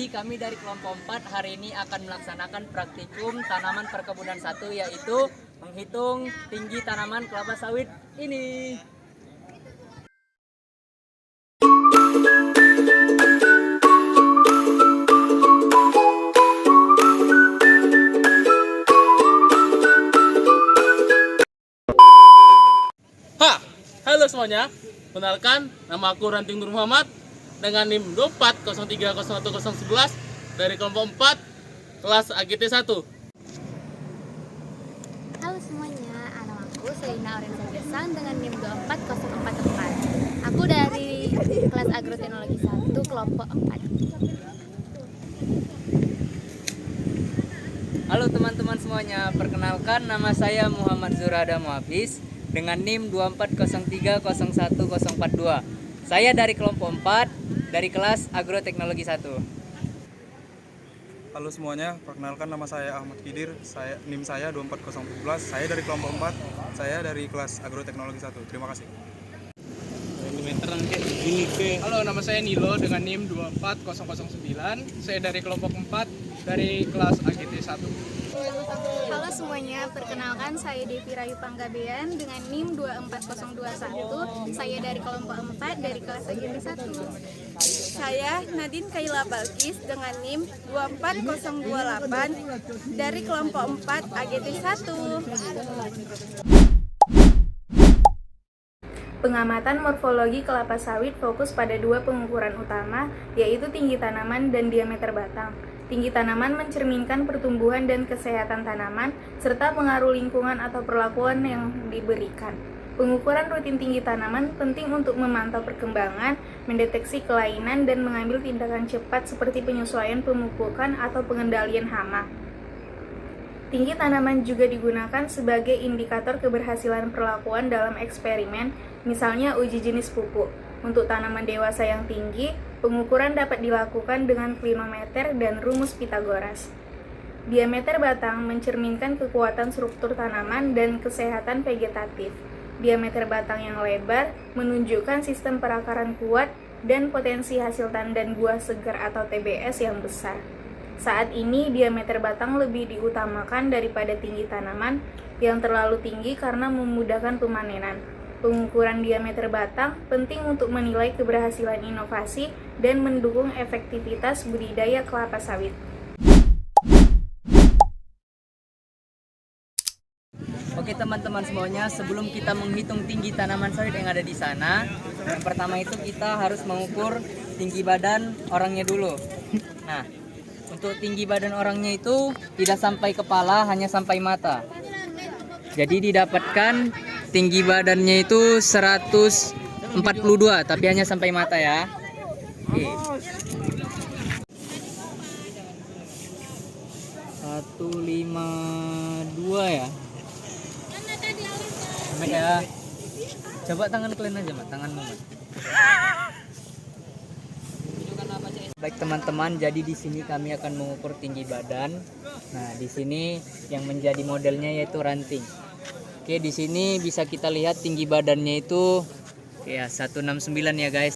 Jadi kami dari kelompok 4 hari ini akan melaksanakan praktikum tanaman perkebunan 1, yaitu menghitung tinggi tanaman kelapa sawit ini. Halo semuanya, kenalkan nama aku Ranting Nur Muhammad dengan NIM 240301011 dari kelompok 4 kelas AGT 1. Halo semuanya, nama aku Selina Orenza Gersang dengan NIM 24044. Aku dari kelas Agroteknologi 1 kelompok 4. Halo teman-teman semuanya, perkenalkan nama saya Muhammad Zurada Muhafiz dengan NIM 240301042. Saya dari kelompok 4 dari kelas Agroteknologi 1. Halo semuanya, perkenalkan nama saya Ahmad Kidir, NIM saya 24017, saya dari kelompok 4, saya dari kelas Agroteknologi 1. Terima kasih. Halo, nama saya Nilo dengan NIM 24009. Saya dari kelompok 4 dari kelas AGT 1. Halo semuanya, perkenalkan saya Devi Rayu Panggabean dengan NIM 24021. Saya dari kelompok 4 dari kelas AGT 1. Saya Nadine Kaila Balkis dengan NIM 24028 dari kelompok 4 AGT 1. Pengamatan morfologi kelapa sawit fokus pada dua pengukuran utama, yaitu tinggi tanaman dan diameter batang. Tinggi tanaman mencerminkan pertumbuhan dan kesehatan tanaman, serta pengaruh lingkungan atau perlakuan yang diberikan. Pengukuran rutin tinggi tanaman penting untuk memantau perkembangan, mendeteksi kelainan, dan mengambil tindakan cepat seperti penyesuaian pemupukan atau pengendalian hama. Tinggi tanaman juga digunakan sebagai indikator keberhasilan perlakuan dalam eksperimen, misalnya uji jenis pupuk. Untuk tanaman dewasa yang tinggi, pengukuran dapat dilakukan dengan klinometer dan rumus Pythagoras. Diameter batang mencerminkan kekuatan struktur tanaman dan kesehatan vegetatif. Diameter batang yang lebar menunjukkan sistem perakaran kuat dan potensi hasil tandan buah segar atau TBS yang besar. Saat ini, diameter batang lebih diutamakan daripada tinggi tanaman yang terlalu tinggi karena memudahkan pemanenan. Pengukuran diameter batang penting untuk menilai keberhasilan inovasi dan mendukung efektivitas budidaya kelapa sawit. Oke teman-teman semuanya, sebelum kita menghitung tinggi tanaman sawit yang ada di sana, yang pertama itu kita harus mengukur tinggi badan orangnya dulu. Nah, untuk tinggi badan orangnya itu tidak sampai kepala, hanya sampai mata. Jadi didapatkan tinggi badannya itu 142, tapi hanya sampai mata ya. Oke. 152 ya. Enak ya. Coba tangan kalian aja, Mat. Tanganmu, Mat. Baik teman-teman, jadi di sini kami akan mengukur tinggi badan. Nah, di sini yang menjadi modelnya yaitu ranting. Oke, di sini bisa kita lihat tinggi badannya itu ya 169 ya, guys.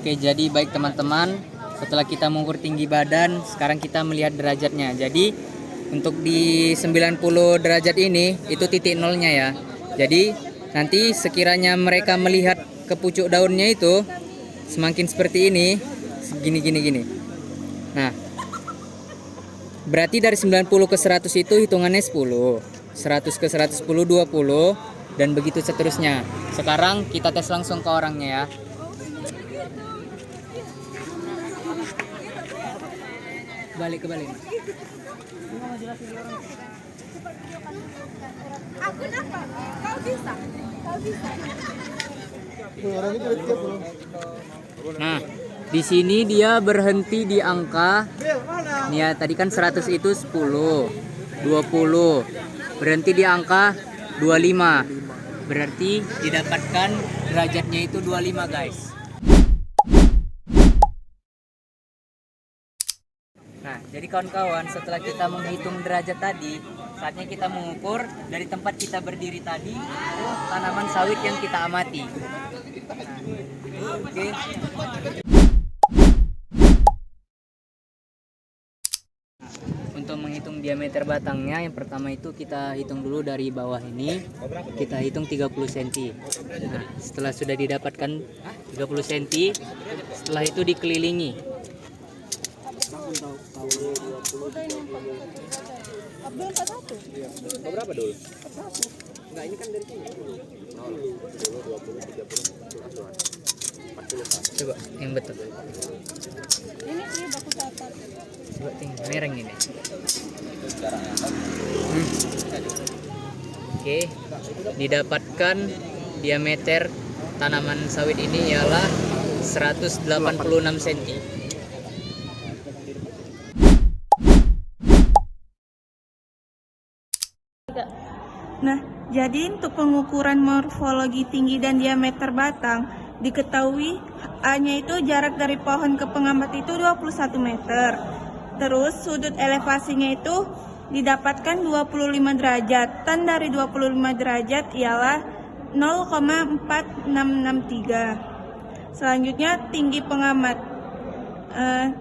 Oke, jadi baik teman-teman, setelah kita mengukur tinggi badan, sekarang kita melihat derajatnya. Jadi untuk di 90 derajat ini itu titik nolnya ya. Jadi nanti sekiranya mereka melihat ke pucuk daunnya itu semakin seperti ini, gini. Nah, berarti dari 90 ke 100 itu hitungannya 10, 100 ke 110 20, dan begitu seterusnya. Sekarang kita tes langsung ke orangnya ya. Balik. Aku dapat. Kau bisa. Nah, di sini dia berhenti di angka nih ya, tadi kan 100 itu 10, 20. Berhenti di angka 25. Berarti didapatkan derajatnya itu 25, guys. Nah, jadi kawan-kawan, setelah kita menghitung derajat tadi, saatnya kita mengukur dari tempat kita berdiri tadi ke tanaman sawit yang kita amati. Nah, oke. Untuk menghitung diameter batangnya, yang pertama itu kita hitung dulu dari bawah ini. Kita hitung 30 cm. Nah, setelah sudah didapatkan 30 cm, setelah itu dikelilingi. Berapa dulu? Coba yang betul. Coba tinggal mereng ini. Oke, didapatkan diameter tanaman sawit ini ialah 186 cm. Nah, jadi untuk pengukuran morfologi tinggi dan diameter batang, diketahui A-nya itu jarak dari pohon ke pengamat itu 21 meter. Terus sudut elevasinya itu didapatkan 25 derajat. Tan dari 25 derajat ialah 0,4663. Selanjutnya tinggi pengamat.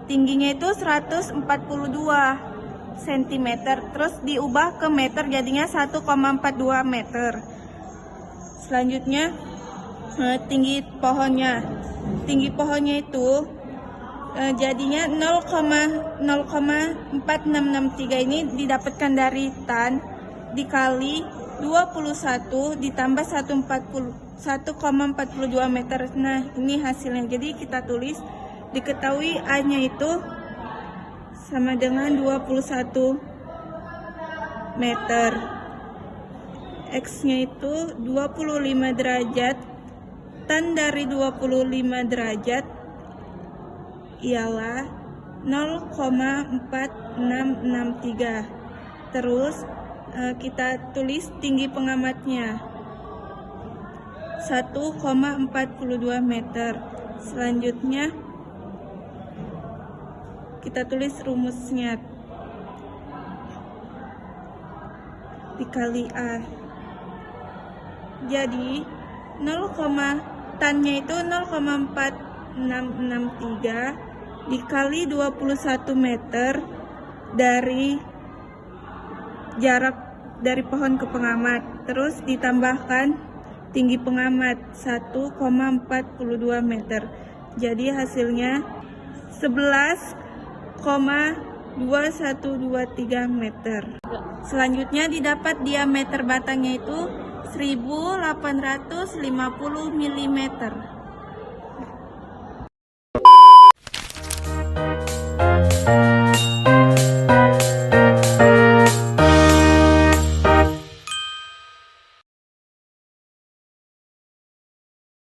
Tingginya itu 142 cm, terus diubah ke meter jadinya 1,42 meter. Selanjutnya tinggi pohonnya. Tinggi pohonnya itu jadinya 0,4663 ini didapatkan dari tan dikali 21 ditambah 1,42 meter. Nah, ini hasilnya. Jadi kita tulis, diketahui A-nya itu sama dengan 21 meter. X-nya itu 25 derajat. Tan dari 25 derajat ialah 0,4663. Terus kita tulis tinggi pengamatnya 1,42 meter. Selanjutnya kita tulis rumusnya dikali A. Jadi tannya itu 0,4663 dikali 21 meter dari jarak dari pohon ke pengamat, terus ditambahkan tinggi pengamat 1,42 meter. Jadi hasilnya 11,2123 meter. Selanjutnya didapat diameter batangnya itu 1850 mm.